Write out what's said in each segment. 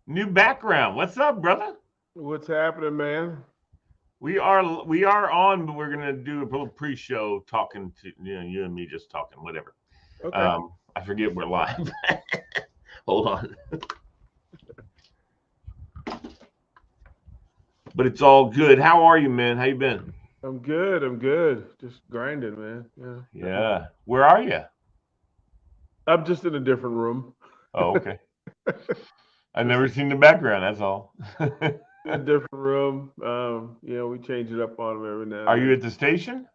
New background. What's up, brother? What's happening, man? We are on, but we're gonna do a little pre-show talking to you and me just talking, whatever. Okay. I forget we're live. Hold on, but it's all good. How are you, man? How you been? I'm good. I'm good. Just grinding, man. Yeah. Yeah. Where are you? I'm just in a different room. Oh, okay. I've Just never seen the background. That's all. in a different room. We change it up on them every now Are and you then. at the station?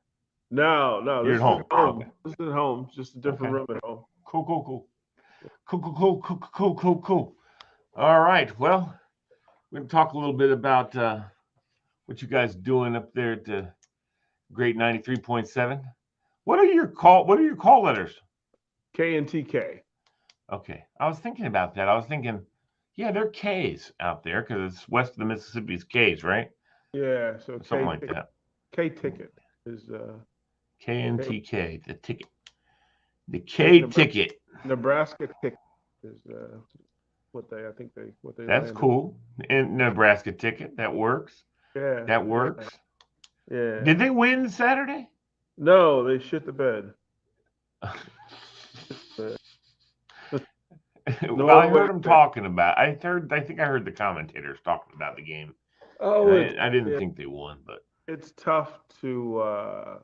No, no, You're this at is at home. home. Okay. This is at home. It's just a different Okay. room at home. Cool. Cool. Cool. Cool. Cool. Cool. Cool. Cool. Cool. Cool. All right. Well, we're gonna talk a little bit about what you guys doing up there at the Great 93.7. What are your call letters? K and TK. Okay. I was thinking about that. I was thinking, yeah, they're K's out there because it's west of the Mississippi's K's, right? Yeah. So Something like that. K ticket is K and K, TK, the ticket. The K K ticket. Nebraska ticket is what they That's landed. cool. And Nebraska ticket. That works. Yeah. That Yeah. works. Did Yeah. they win Saturday? No, they shit the bed. Uh, Well, I Norway heard them bet. talking about. I think I heard the commentators talking about the game, and Oh, I didn't yeah, think they won, but it's tough to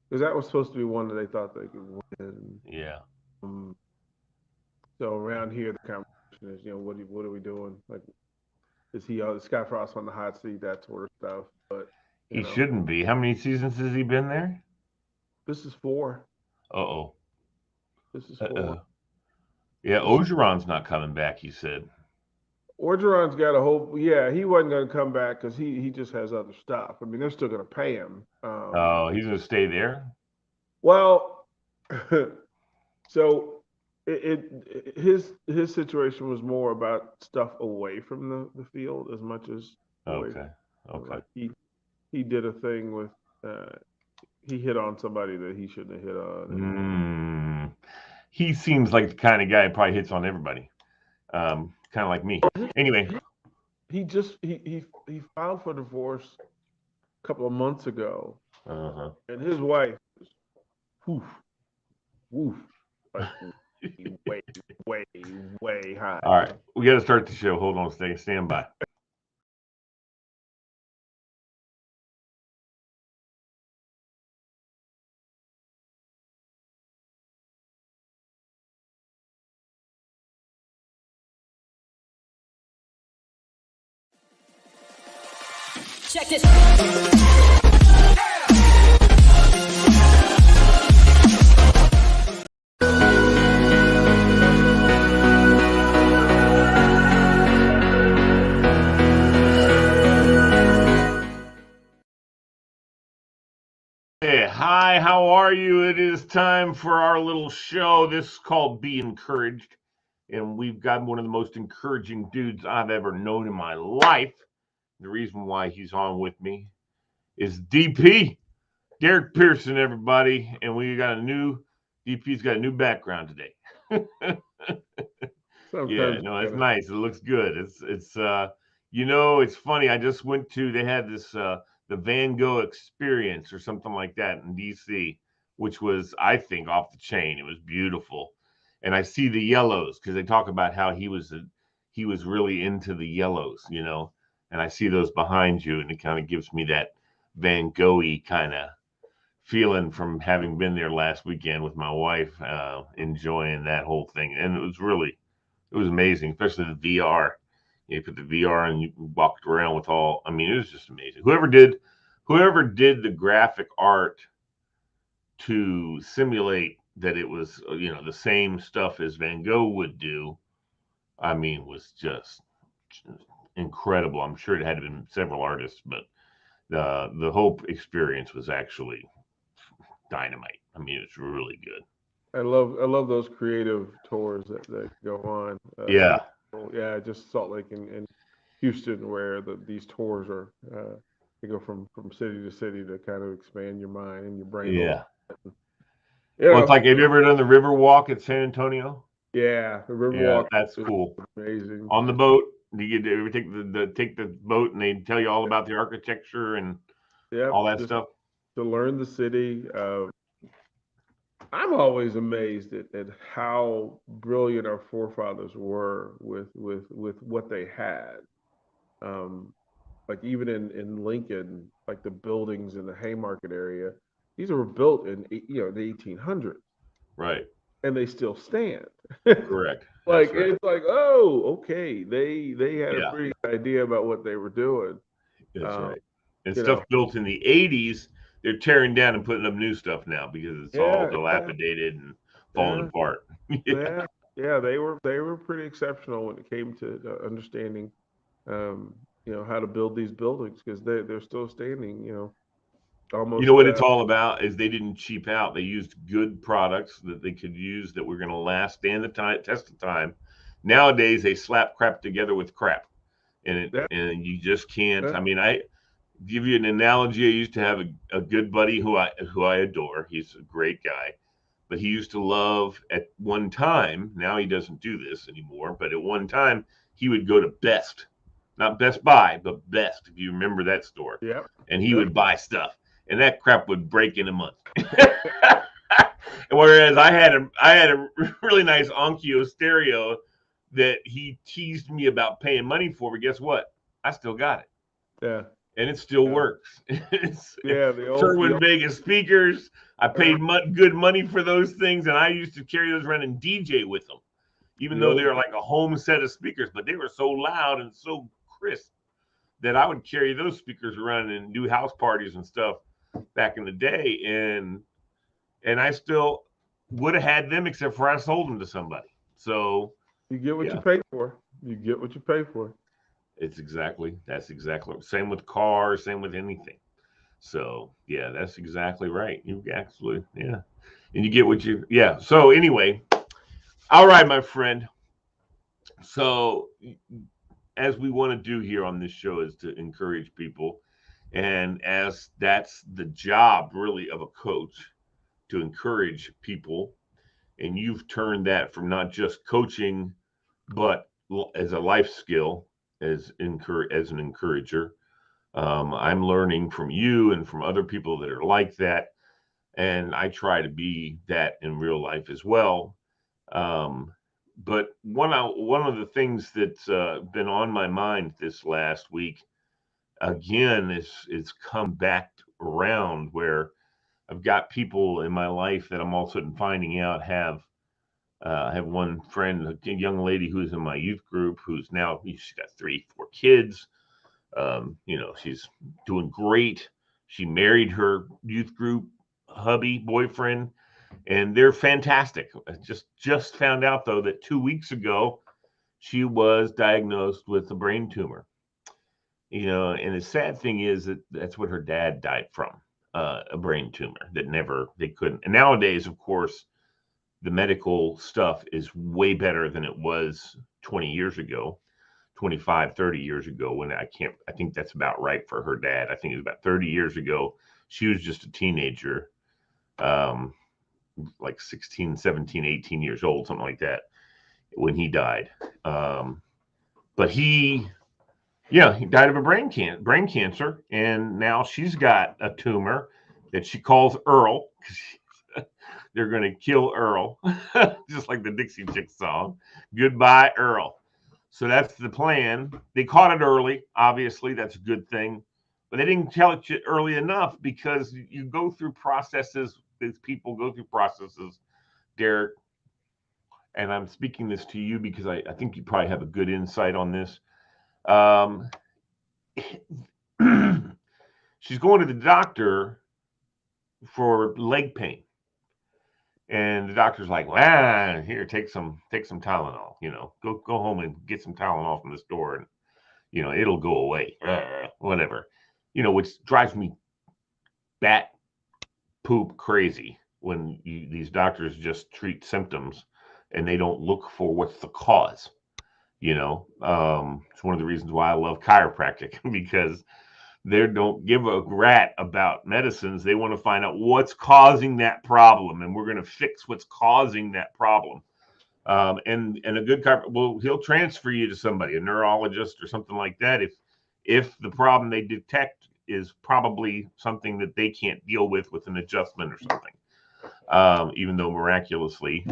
because that was supposed to be one that they thought they could win. yeah. Um, so around here, the conversation is, what are we doing? Like, is Scott Frost on the hot seat? That sort of stuff. But you He know, shouldn't be. How many seasons has he been there? this is four. Uh oh. This is Uh four. oh. Yeah, This is Ogeron's not coming back. He said. Orgeron's got a whole. Yeah, he wasn't going to come back because he just has other stuff. I mean, they're still going to pay him. Oh, he's gonna stay there. Well, so his situation was more about stuff away from the field as much as away. Okay. Okay. Like he did a thing with uh, he hit on somebody that he shouldn't have hit on, and Mm, he seems like the kind of guy who probably hits on everybody. Kind of like me. Anyway. he just he filed for divorce a couple of months ago, Uh huh. and his wife, woof woof, like way way way high. All right, we got to start the show. Hold on, stand by. Check this. Hey, hi, how are you? It is time for our little show. This is called Be Encouraged, and we've got one of the most encouraging dudes I've ever known in my life. The reason why he's on with me is DP, Derek Pearson, everybody, and we got a new DP's got a new background today. Yeah, Sometimes no, you it's gotta. nice. It looks good. It's funny. I just went to they had this the Van Gogh experience or something like that in DC, which was I think off the chain. It was beautiful. And I see the yellows because they talk about how he was really into the yellows. And I see those behind you, and it kind of gives me that Van Gogh-y kind of feeling from having been there last weekend with my wife, enjoying that whole thing. And it was amazing, especially the VR. You put the VR and you walked around with all. I mean, it was just amazing. Whoever did the graphic art to simulate that it was the same stuff as Van Gogh would do. I mean, was just incredible. I'm sure it had been several artists, but the whole experience was actually dynamite. I mean, it's really good. I love those creative tours that go on. Yeah, Yeah, just Salt Lake and Houston, where these tours are. They go from city to city to kind of expand your mind and your brain a little. yeah. You Well, it's know, like, have you ever done the river walk at San Antonio? yeah, the Yeah, Riverwalk that's is cool. amazing. On the boat. Do you ever take the boat and they tell you all about the architecture and Yeah, all that just stuff? to learn the city. I'm always amazed at how brilliant our forefathers were with what they had. Um, like even in Lincoln, like the buildings in the Haymarket area, these were built in the 1800s, Right. and they still stand. Correct. Like That's right. it's like, oh, okay, they had a Yeah. pretty good idea about what they were doing. That's Um, right. And you stuff know, built in the 80s, they're tearing down and putting up new stuff now because it's all yeah, yeah, dilapidated and falling yeah, apart. Yeah. yeah, yeah. They were pretty exceptional when it came to understanding, how to build these buildings because they're still standing. You know Almost. what it's all about is they didn't cheap out. They used good products that they could use that were going to last, stand the test of time. Nowadays, they slap crap together with crap, Yeah, and you just can't. yeah, I mean, I give you an analogy. I used to have a good buddy who I adore. He's a great guy, but he used to love at one time. Now he doesn't do this anymore, but at one time he would go to Best, not Best Buy, but Best. If you remember that store, yep, and he yep. would buy stuff, and that crap would break in a month. Whereas I had a really nice Onkyo stereo that he teased me about paying money for, but guess what? I still got it, Yeah, and it still yeah, works. It's yeah. The Sherwin Vegas speakers. I uh, paid good money for those things, and I used to carry those around and DJ with them, even the though they old were like a home set of speakers, but they were so loud and so crisp that I would carry those speakers around and do house parties and stuff back in the day, and I still would have had them except for I sold them to somebody. So You get what you yeah, pay for. You get what you pay for. that's exactly same with cars, same with anything. So yeah, that's exactly right. You actually yeah, and you get what you yeah. So anyway, all right, my friend. So as we want to do here on this show is to encourage people, and as that's the job really of a coach to encourage people, and you've turned that from not just coaching but as a life skill as an encourager. I'm learning from you and from other people that are like that, and I try to be that in real life as well. Um, but one of the things that's been on my mind this last week again is come back around where I've got people in my life that I'm all of a sudden finding out I have one friend, a young lady who's in my youth group, who's now she's got 3, 4 kids. She's doing great. She married her youth group hubby boyfriend, and they're fantastic. I just found out though that 2 weeks ago she was diagnosed with a brain tumor. And the sad thing is that that's what her dad died from, a brain tumor that never they couldn't. And nowadays, of course, the medical stuff is way better than it was 20 years ago, 25, 30 years ago when I think that's about right for her dad. I think it was about 30 years ago. She was just a teenager, um, like 16, 17, 18 years old, something like that when he died. But he died of a brain cancer. And now she's got a tumor that she calls Earl because they're going to kill Earl, just like the Dixie Chicks song. Goodbye, Earl. So that's the plan. They caught it early. Obviously, that's a good thing. But they didn't tell it early enough because you go through processes. These people go through processes, Derrick. And I'm speaking this to you because I think you probably have a good insight on this. Um, she's going to the doctor for leg pain. And the doctor's like, well, here, take some Tylenol. Go home and get some Tylenol from the store, and it'll go away. Whatever. Which drives me bat poop crazy when these doctors just treat symptoms and they don't look for what's the cause. It's one of the reasons why I love chiropractic because they don't give a rat about medicines. They want to find out what's causing that problem, and we're going to fix what's causing that problem. And a good well, he'll transfer you to somebody, a neurologist or something like that, if the problem they detect is probably something that they can't deal with an adjustment or something. Even though miraculously,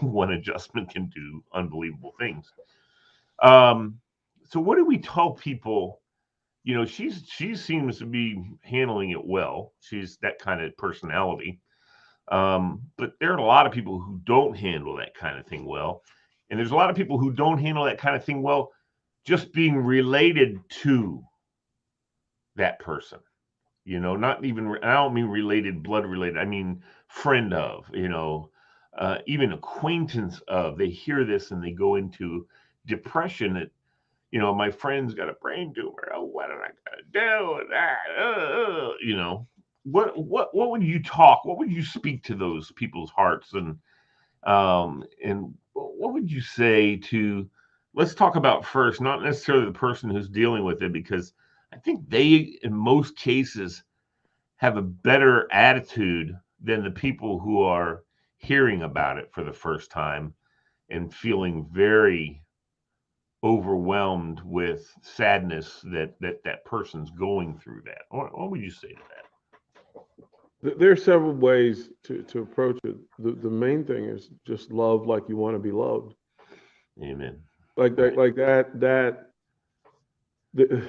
one adjustment can do unbelievable things. So what do we tell people? You know, she seems to be handling it well. She's that kind of personality. But there are a lot of people who don't handle that kind of thing well. And there's a lot of people who don't handle that kind of thing well, just being related to that person. You know, not even, I don't mean related, blood related. I mean, friend of, even acquaintance of. They hear this and they go into depression that, my friend's got a brain tumor. Oh, what am I gonna do with that? What would you talk? What would you speak to those people's hearts, and what would you say to? Let's talk about first, not necessarily the person who's dealing with it, because I think they, in most cases, have a better attitude than the people who are hearing about it for the first time and feeling very overwhelmed with sadness that person's going through that. What would you say to that? There are several ways to approach it. The main thing is just love like you want to be loved. Amen. Like that, the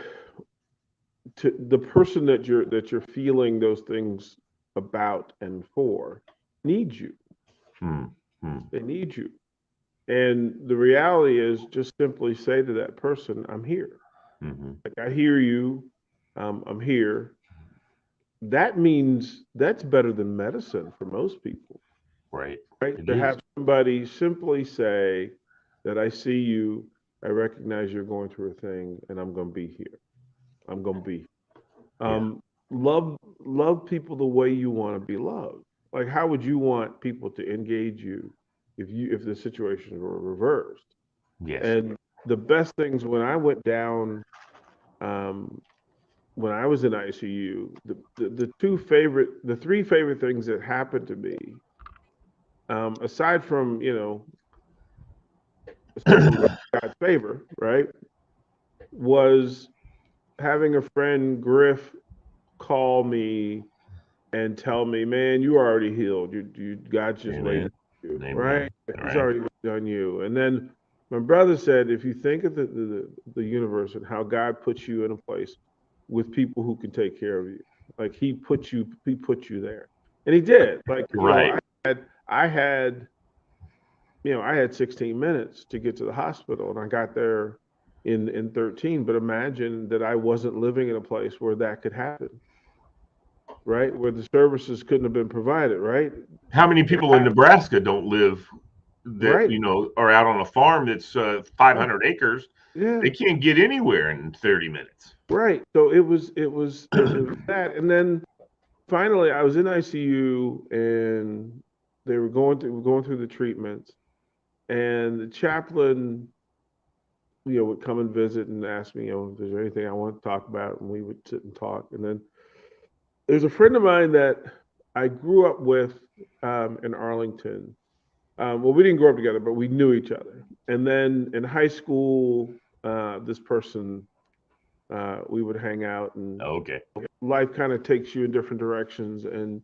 the person that you're feeling those things about and for needs you. Hmm. Hmm. They need you. And the reality is just simply say to that person, I'm here. Mm-hmm. Like I hear you. I'm here. That means that's better than medicine for most people, Right. right? It To is. have somebody simply say that I see you, I recognize you're going through a thing, and I'm going to be here. I'm going to be. Yeah. Um, love people the way you want to be loved. Like how would you want people to engage you if the situation were reversed? Yes. And the best things when I went down, um, when I was in ICU, the three favorite things that happened to me, aside from aside from God's favor, right, was having a friend Griff call me and tell me, "Man, you already healed. God's just waiting Amen. on you, right? Amen. All He's right. already waiting on you." And then my brother said, "If you think of the universe and how God puts you in a place with people who can take care of you, like He put you there, and He did. Like Right. I had, I had 16 minutes to get to the hospital, and I got there in 13. But imagine that I wasn't living in a place where that could happen, right? Where the services couldn't have been provided, right? How many people in Nebraska don't live that Right. are out on a farm that's Oh, 500 acres? yeah. They can't get anywhere in 30 minutes. Right. So it was that, and then finally I was in ICU, and they were going through the treatments, and the chaplain, would come and visit and ask me, if there's anything I want to talk about, and we would sit and talk. And then there's a friend of mine that I grew up with in Arlington. Well, we didn't grow up together, but we knew each other. And then in high school, this person, we would hang out, and Okay. life kind of takes you in different directions, and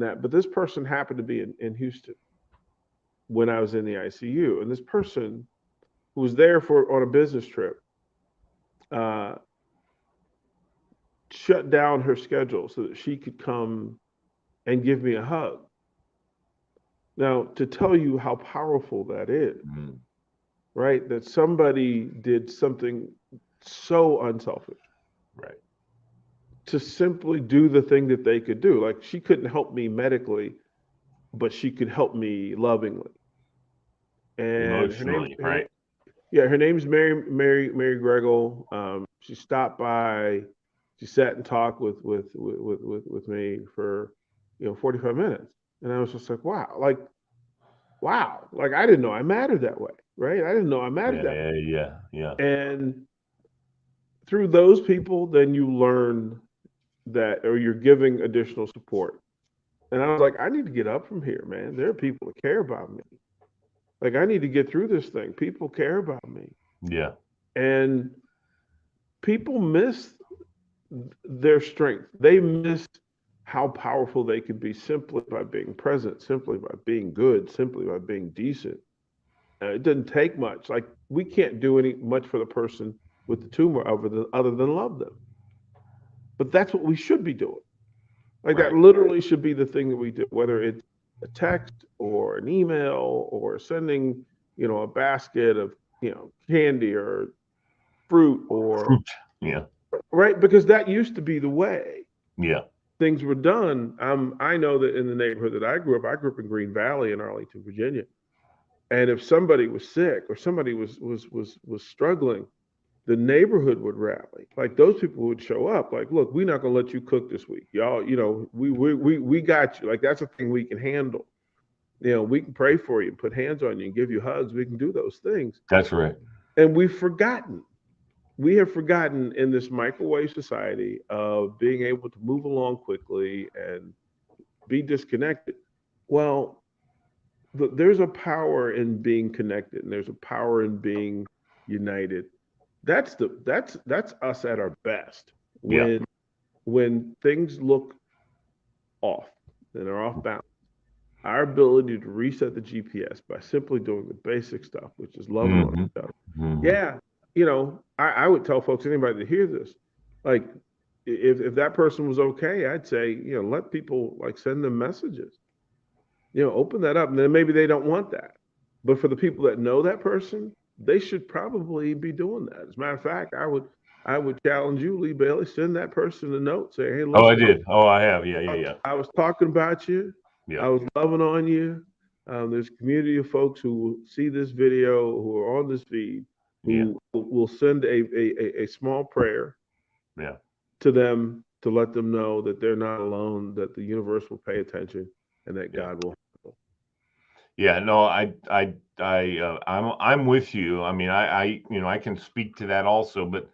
that. But this person happened to be in Houston when I was in the ICU, and this person who was there on a business trip uh, shut down her schedule so that she could come and give me a hug. Now, to tell you how powerful that is, Mm. right? That somebody did something so unselfish Right. to simply do the thing that they could do. Like she couldn't help me medically, but she could help me lovingly. And Emotionally. her name, Right. yeah, her name's Mary Gregel. She stopped by. She sat and talked with me for 45 minutes, and I was just like, wow, like I didn't know I mattered that way, right? I didn't know I mattered Yeah. that way. Yeah. Yeah. Yeah. And through those people, then you learn that, or you're giving additional support. And I was like, I need to get up from here, man. There are people that care about me. Like, I need to get through this thing. People care about me. Yeah. And people miss their strength. They miss how powerful they can be simply by being present, simply by being good, simply by being decent. It doesn't take much. Like, we can't do any much for the person with the tumor other than love them. But that's what we should be doing. Like, that Right. literally should be the thing that we do, whether it's a text or an email or sending, a basket of, candy or fruit or Fruit. Yeah. right, because that used to be the way Yeah. things were done. I know that in the neighborhood that I grew up in Green Valley in Arlington, Virginia. And if somebody was sick or somebody was struggling, the neighborhood would rally. Like, those people would show up. Like, look, we're not gonna let you cook this week, y'all. We got you. Like, that's a thing we can handle. We can pray for you and put hands on you and give you hugs. We can do those things. That's right. And we've forgotten. We have forgotten in this microwave society of being able to move along quickly and be disconnected. Well, there's a power in being connected, and there's a power in being united. That's us at our best Yeah. when things look off and are off balance. Our ability to reset the GPS by simply doing the basic stuff, which is loving on Hmm. each other. Hmm. Yeah, I would tell folks, anybody that hears this, like, if that person was okay, I'd say, let people, like, send them messages. Open that up, and then maybe they don't want that. But for the people that know that person, they should probably be doing that. As a matter of fact, I would challenge you, Lee Bailey, send that person a note, say, hey, Oh, I listen, did. Oh, I have. Yeah. Yeah. Yeah. I was talking about you. Yeah. I was loving on you. There's a community of folks who will see this video, who are on this feed, Yeah. who will send a small prayer Yeah. to them to let them know that they're not alone, that the universe will pay attention, and that Yeah. God will. Yeah, no, I'm with you. I mean, I can speak to that also, but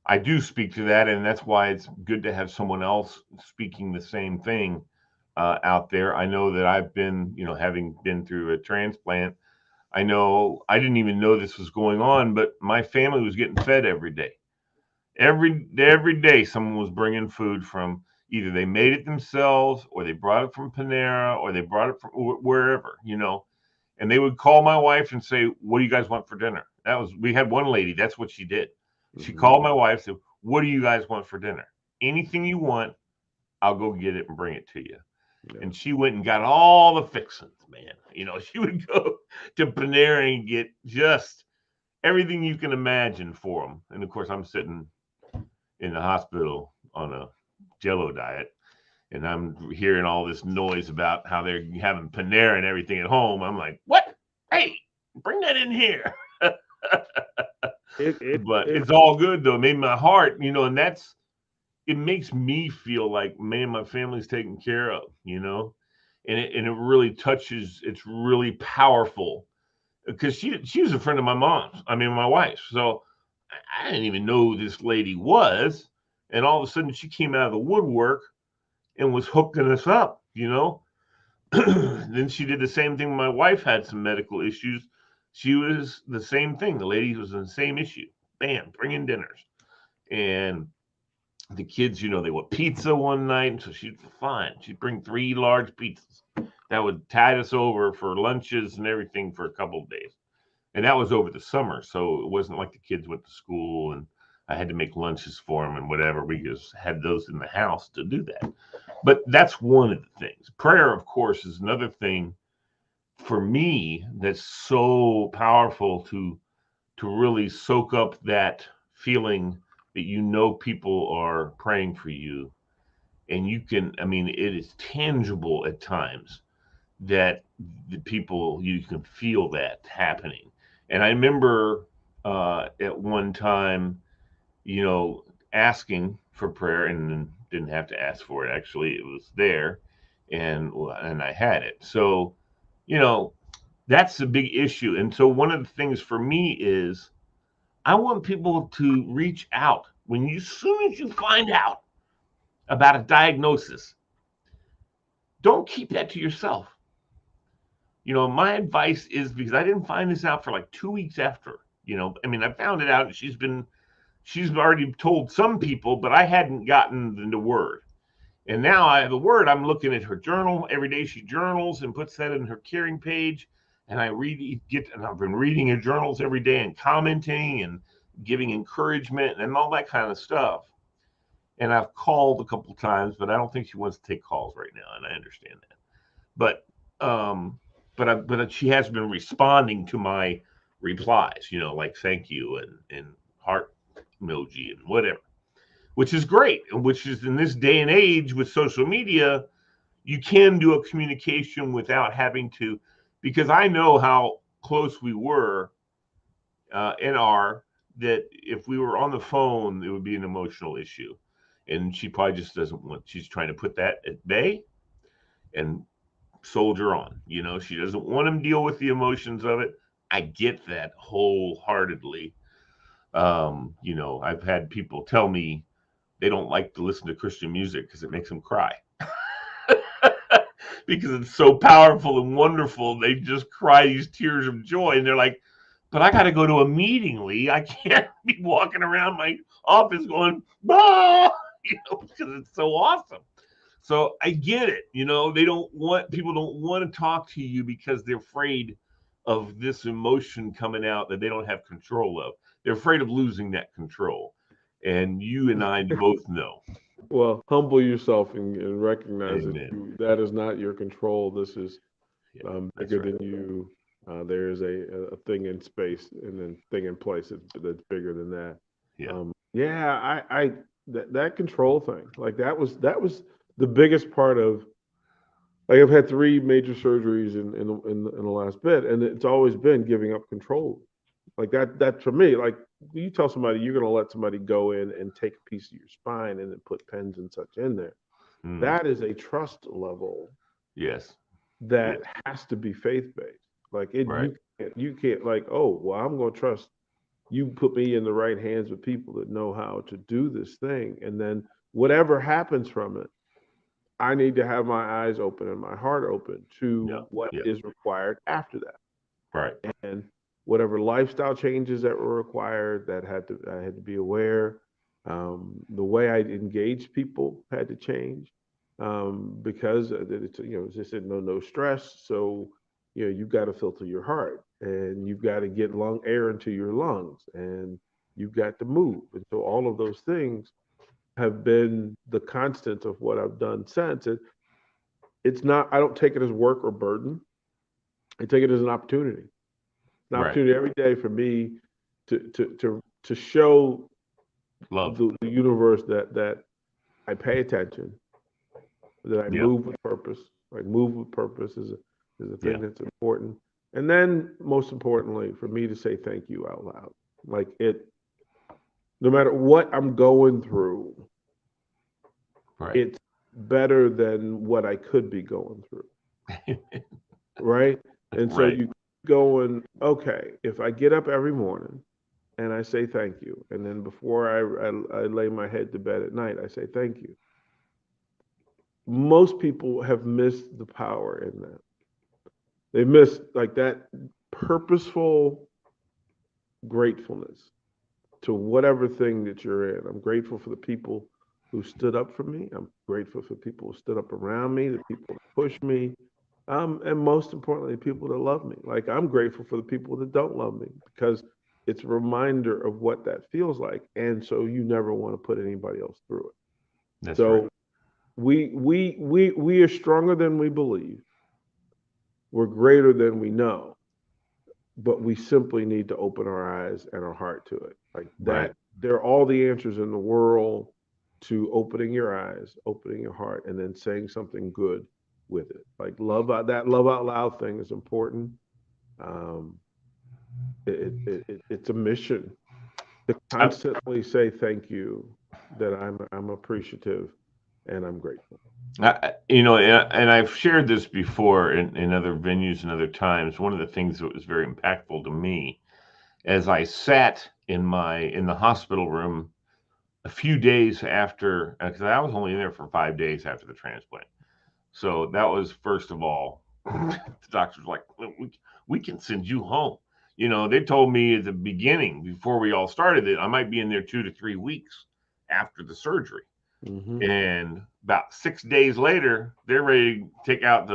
I do speak to that, and that's why it's good to have someone else speaking the same thing out there. I know that I've been, having been through a transplant, I know I didn't even know this was going on, but my family was getting fed every day. Every day, someone was bringing food from either they made it themselves, or they brought it from Panera, or they brought it from wherever. And they would call my wife and say, "What do you guys want for dinner?" We had one lady, that's what she did. She Mhm. called my wife, said, "What do you guys want for dinner? Anything you want, I'll go get it and bring it to you." Yeah. And she went and got all the fixings, man. She would go to Panera and get just everything you can imagine for them. And of course, I'm sitting in the hospital on a Jello diet, and I'm hearing all this noise about how they're having Panera and everything at home. I'm like, what? Hey, bring that in here. It it But it it's all good though. It made my heart, and it makes me feel like, man, my family's taken care of, and it really touches. It's really powerful because she was a friend of my mom's. I mean, my wife's. So I didn't even know who this lady was, and all of a sudden she came out of the woodwork and was hooking us up. Then she did the same thing when my wife had some medical issues. She was the same thing. The lady was in the same issue. Bam, bringing dinners. And the kids, they want pizza one night. And so she'd fine. She'd bring 3 large pizzas. That would tide us over for lunches and everything for a couple of days. And that was over the summer. So it wasn't like the kids went to school and I had to make lunches for them and whatever. We just had those in the house to do that. But that's one of the things. Prayer, of course, is another thing for me that's so powerful to really soak up that feeling that people are praying for you. And it is tangible at times that you can feel that happening. And I remember at one time, asking for prayer, and didn't have to ask for it. Actually, it was there, and I had it. So, you know, that's a big issue. And so one of the things for me is I want people to reach out as soon as you find out about a diagnosis. Don't keep that to yourself. My advice is, because I didn't find this out for like 2 weeks after. I mean, I found it out, and she's already told some people, but I hadn't gotten the word. And now I have the word. I'm looking at her journal every day. She journals and puts that in her caring page. And and I've been reading her journals every day and commenting and giving encouragement and all that kind of stuff. And I've called a couple times, but I don't think she wants to take calls right now, and I understand that. But um, but she has been responding to my replies, like thank you and heart emoji and whatever, which is great. And which is, in this day and age with social media, you can do a communication without having to, because I know how close we were, and are, that if we were on the phone, it would be an emotional issue. And she probably just doesn't want, she's trying to put that at bay and soldier on. She doesn't want to deal with the emotions of it. I get that wholeheartedly. I've had people tell me they don't like to listen to Christian music because it makes them cry. Because it's so powerful and wonderful. They just cry these tears of joy. And they're like, but I got to go to a meeting, Lee. I can't be walking around my office going, bah, because it's so awesome. So I get it. People don't want to talk to you because they're afraid of this emotion coming out that they don't have control of. They're afraid of losing that control. And you and I both know. Well, humble yourself and recognize Amen. that is not your control. This is Yeah, that's bigger right. than you. There is a thing in space and then thing in place that's bigger than that. Yeah. Yeah, I that control thing, like that was the biggest part of, like, I've had three major surgeries in the last bit, and it's always been giving up control. Like that for me, like, you tell somebody you're going to let somebody go in and take a piece of your spine and then put pens and such in there. Mm, That is a trust level yes. that Yes. has to be faith based. Like Right. you can't, like, oh well, I'm going to trust you, put me in the right hands with people that know how to do this thing, and then whatever happens from it, I need to have my eyes open and my heart open Yeah. to what Yeah. is required after that. Right. And whatever lifestyle changes that were required, I had to be aware. The way I engage people had to change, because it's, as I said, no stress. So you've got to filter your heart, and you've got to get lung air into your lungs, and you've got to move. And so all of those things have been the constant of what I've done since. It's not, I don't take it as work or burden. I take it as an Right. opportunity every day for me to show Love. the universe that I pay attention, that I Yep. move with purpose. Like, move with purpose is a thing Yeah. that's important. And then, most importantly, for me to say thank you out loud. Like, no matter what I'm going through, Right. it's better than what I could be going through. Right? And so Right. you going, okay, if I get up every morning and I say thank you, and then before I lay my head to bed at night, I say thank you. Most people have missed the power in that. They miss, like, that purposeful gratefulness to whatever thing that you're in. I'm grateful for the people who stood up for me. I'm grateful for people who stood up around me, the people that pushed me, and most importantly, people that love me. Like, I'm grateful for the people that don't love me, because it's a reminder of what that feels like, and so you never want to put anybody else through it. That's right. So we are stronger than we believe. We're greater than we know, but we simply need to open our eyes and our heart to it. Like Right. that, there are all the answers in the world to opening your eyes, opening your heart, and then saying something good with it. Like, that love out loud thing is important. Um, it's a mission to I, constantly say thank you, that I'm appreciative and I'm grateful. and I've shared this before in other venues and other times. One of the things that was very impactful to me, as I sat in the hospital room a few days after, because I was only in there for 5 days after the transplant. So that was, first of all, The doctor's like, we can send you home. They told me at the beginning, before we all started, that I might be in there 2 to 3 weeks after the surgery. Mm-hmm. And about 6 days later, they're ready to take out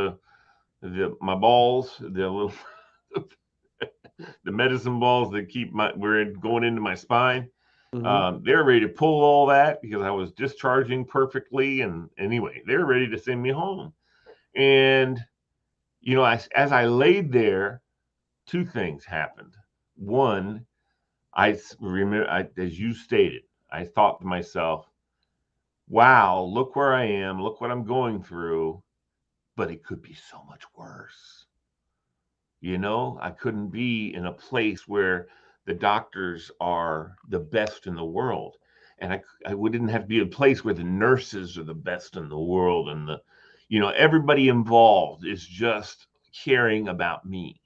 my balls, the little the medicine balls that keep we're going into my spine. Mm-hmm. They're ready to pull all that because I was discharging perfectly. And anyway, they're ready to send me home. And as I laid there, two things happened. One, I remember, as you stated, I thought to myself, wow, look where I am, look what I'm going through, but it could be so much worse. I couldn't be in a place where the doctors are the best in the world. And I didn't have to be a place where the nurses are the best in the world. And everybody involved is just caring about me.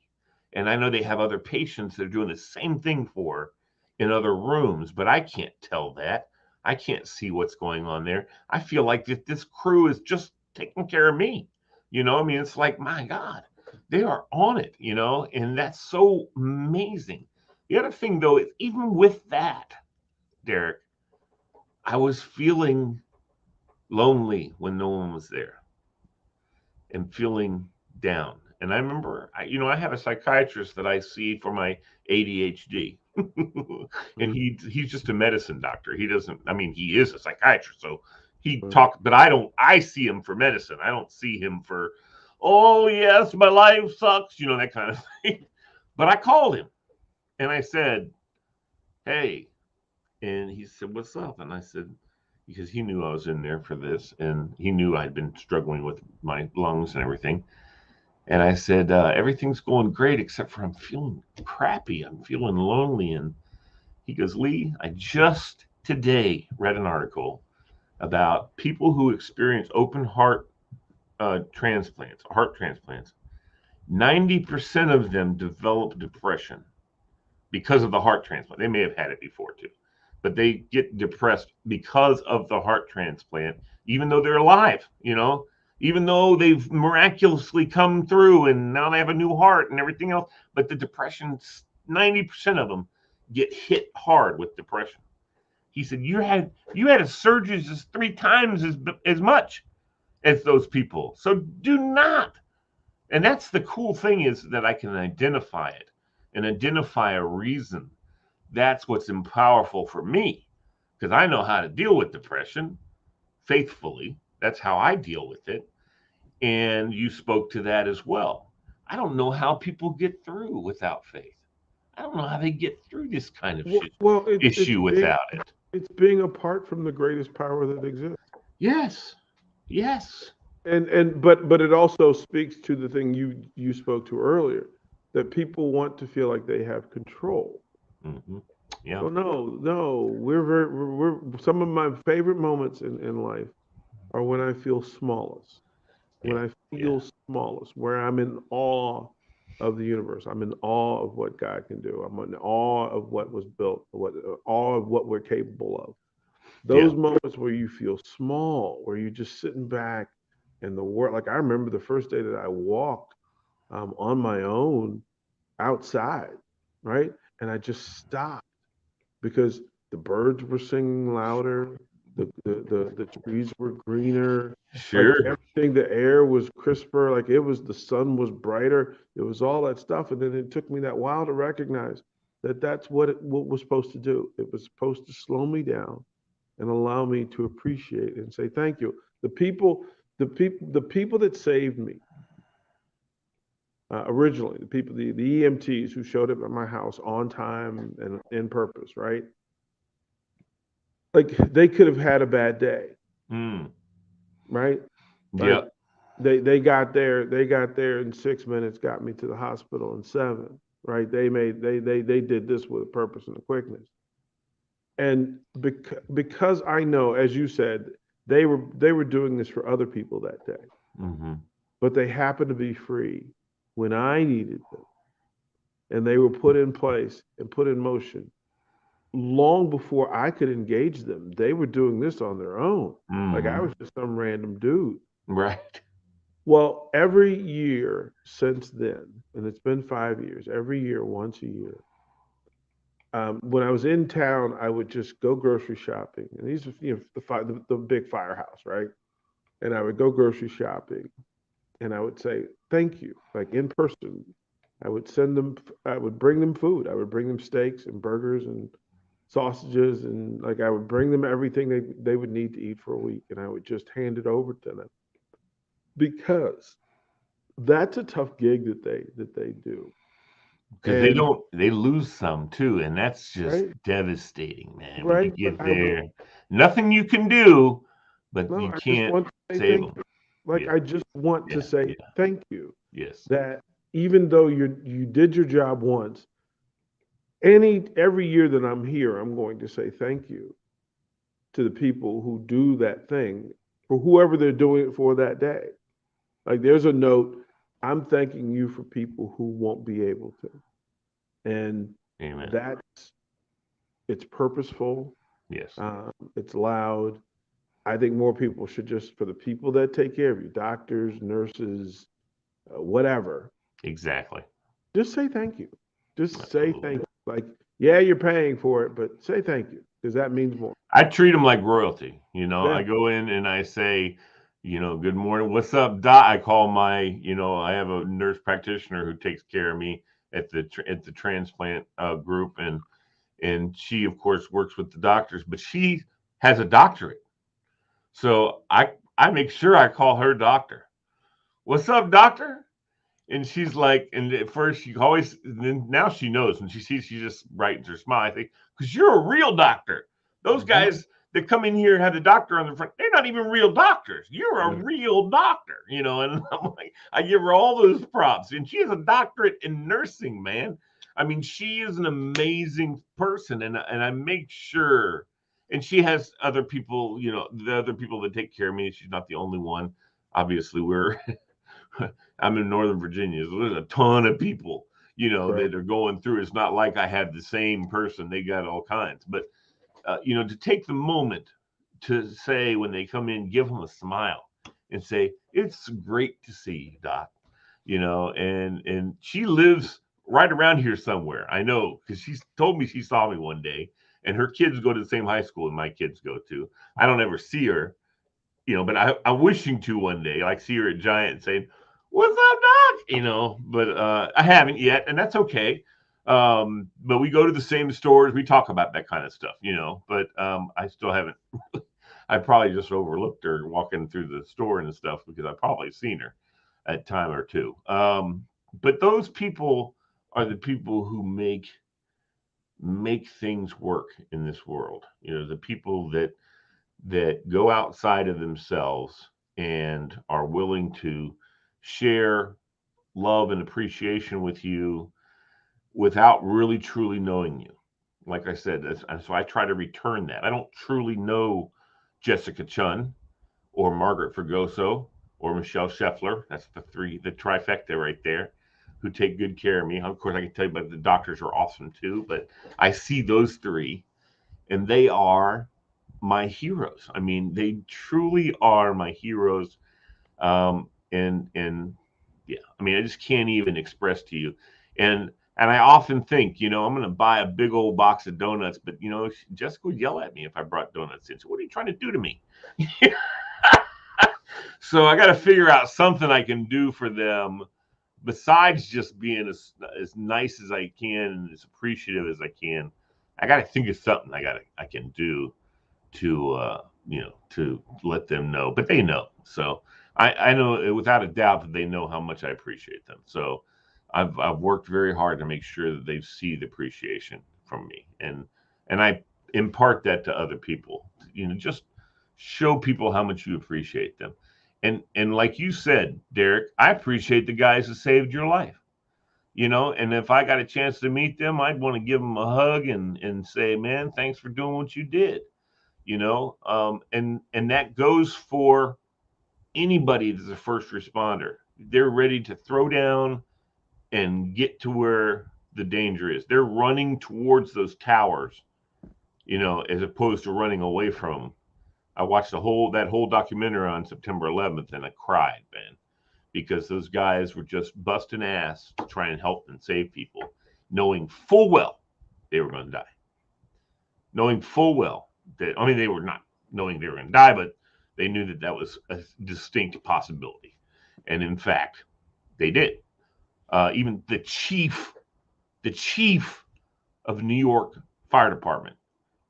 And I know they have other patients that are doing the same thing for in other rooms, but I can't tell that. I can't see what's going on there. I feel like this crew is just taking care of me. I mean, it's like, my God, they are on it, and that's so amazing. The other thing, though, is even with that, Derrick, I was feeling lonely when no one was there and feeling down. And I remember, I have a psychiatrist that I see for my ADHD, and he's just a medicine doctor. He doesn't. I mean, he is a psychiatrist, so he talks. But I don't. I see him for medicine. I don't see him for, oh yes, my life sucks. That kind of thing. But I called him and I said, hey, and he said, what's up? And I said, because he knew I was in there for this, and he knew I'd been struggling with my lungs and everything. And I said, everything's going great except for I'm feeling crappy. I'm feeling lonely. And he goes, Lee, I just today read an article about people who experience open heart transplants, heart transplants. 90% of them develop depression because of the heart transplant. They may have had it before too, but they get depressed because of the heart transplant, even though they're alive, even though they've miraculously come through and now they have a new heart and everything else. But the depression, 90% of them get hit hard with depression. He said, you had a surge as 3 times as much as those people. So do not. And that's the cool thing, is that I can identify it and identify a reason. That's what's powerful for me, because I know how to deal with depression faithfully. That's how I deal with it. And you spoke to that as well. I don't know how people get through without faith. I don't know how they get through this kind of Well, issue without it. it's being apart from the greatest power that exists. Yes. Yes. But it also speaks to the thing you spoke to earlier, that people want to feel like they have control. Mm-hmm. Yeah. Well, no, we're some of my favorite moments in life are when I feel smallest, when Yeah. I Yeah. feel smallest, where I'm in awe of the universe. I'm in awe of what God can do. I'm in awe of what was built, awe of what we're capable of. Yeah. Those moments where you feel small, where you're just sitting back and the world. Like I remember the first day that I walked on my own outside, right? And I just stopped because the birds were singing louder, the trees were greener, like Sure. everything, the air was crisper, like it was, the sun was brighter, it was all that stuff. And then it took me that while to recognize that that's what was supposed to do. It was supposed to slow me down and allow me to appreciate and say thank you. The people that saved me originally, the EMTs who showed up at my house on time and in purpose, right? Like they could have had a bad day, Mm. right? Like Yeah. they got there in 6 minutes, got me to the hospital in seven, right? They did this with a purpose and a quickness. And because I know, as you said, they were doing this for other people that day, Mm-hmm. but they happened to be free when I needed them, and they were put in place and put in motion long before I could engage them. They were doing this on their own. Like I Mm-hmm. was just some random dude. Right. Well, every year since then, and it's been 5 years, every year, once a year, when I was in town, I would just go grocery shopping, and these are the big firehouse, right? And I would go grocery shopping, and I would say thank you, like in person. I would send them, I would bring them food. I would bring them steaks and burgers and sausages, and like I would bring them everything they would need to eat for a week, and I would just hand it over to them because that's a tough gig that they do. because And they lose some too, and that's just right, devastating, man. When you right, but get I would there, nothing you can do, but no, you I just can't want to say save thank them. you. Like Yeah, I just want to yeah, say yeah. thank you. Yes. That even though you did your job once, every year that I'm here, I'm going to say thank you to the people who do that thing for whoever they're doing it for that day. Like there's a note, I'm thanking you for people who won't be able to. And Amen. that's it's purposeful, Yes. it's loud. I think more people should just for the people that take care of you, doctors, nurses, whatever, Exactly. just say thank you. Just say thank Absolutely. you. Like, yeah, you're paying for it, but say thank you because that means more. I treat them like royalty. Yeah, I go in and I say, good morning. What's up, doc? I call I have a nurse practitioner who takes care of me at the transplant group, and she of course works with the doctors, but she has a doctorate. So I make sure I call her doctor. What's up, doctor? And she's like, and at first she always, and then now she knows. When she sees, she just brightens her smile. I think, because you're a real doctor. Those hmm guys that come in here and have the doctor on the front, they're not even real doctors. You're a yeah, real doctor, and I'm like, I give her all those props. And she has a doctorate in nursing, man. I mean, she is an amazing person, and I make sure, and she has other people, the other people that take care of me. She's not the only one. Obviously, we're I'm in Northern Virginia, so there's a ton of people, right. that are going through. It's not like I have the same person. They got all kinds. But, to take the moment to say when they come in, give them a smile and say, it's great to see you, Doc, and she lives right around here somewhere. I know because she's told me she saw me one day and her kids go to the same high school and my kids go to. I don't ever see her, but I'm wishing to one day, like see her at Giant saying, "What's up, Doc?" But I haven't yet, and that's okay. But we go to the same stores. We talk about that kind of stuff, But I still haven't. I probably just overlooked her walking through the store and stuff because I've probably seen her a time or two. But those people are the people who make things work in this world. The people that go outside of themselves and are willing to share love and appreciation with you without really truly knowing you. Like I said, so I try to return that. I don't truly know Jessica Chun or Margaret Fergoso or Michelle Scheffler. That's the trifecta right there, who take good care of me. Of course, I can tell you, but the doctors are awesome too. But I see those three, and they are my heroes. I mean, they truly are my heroes. And yeah, I mean, I just can't even express to you. And I often think, I'm going to buy a big old box of donuts, but Jessica would yell at me if I brought donuts in. So what are you trying to do to me? So I got to figure out something I can do for them besides just being as nice as I can and as appreciative as I can. I got to think of something I can do to let them know, but they know. So I know without a doubt that they know how much I appreciate them. So I've worked very hard to make sure that they see the appreciation from me, and I impart that to other people. Just show people how much you appreciate them. And like you said, Derek, I appreciate the guys that saved your life. And if I got a chance to meet them, I'd want to give them a hug and say, man, thanks for doing what you did. And that goes for anybody that's a first responder. They're ready to throw down and get to where the danger is. They're running towards those towers, as opposed to running away from them. I watched that whole documentary on September 11th, and I cried, man. because those guys were just busting ass to try and help and save people, knowing full well they were going to die. Knowing full well that, I mean, they were not knowing they were going to die, but they knew that that was a distinct possibility. And in fact, they did. Even the chief of the New York Fire Department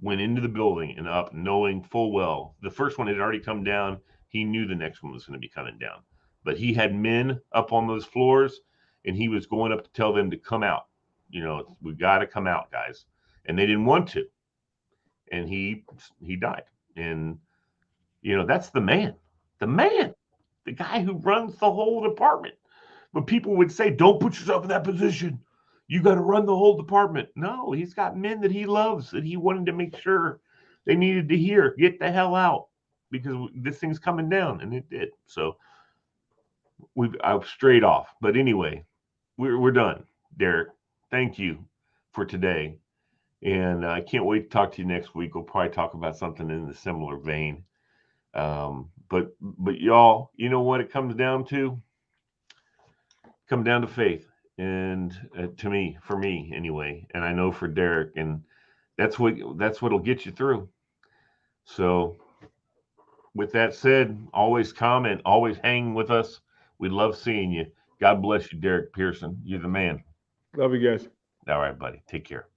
went into the building and up knowing full well the first one had already come down. He knew the next one was going to be coming down. But he had men up on those floors, and he was going up to tell them to come out. You know, we got to come out, guys. And they didn't want to. And he died. And, you know, that's the man, the guy who runs the whole department. But people would say, don't put yourself in that position. You got to run the whole department. No, he's got men that he loves, that he wanted to make sure they needed to hear, get the hell out, because this thing's coming down, and it did. So I've strayed off. But anyway, we're done. Derrick, thank you for today. And I can't wait to talk to you next week. We'll probably talk about something in a similar vein. But y'all, you know what it comes down to? Come down to faith. And for me anyway, and I know for Derrick, and that's what'll get you through. So with that said, always comment, always hang with us. We love seeing you. God bless you, Derrick Pearson. You're the man. Love you guys. All right, buddy. Take care.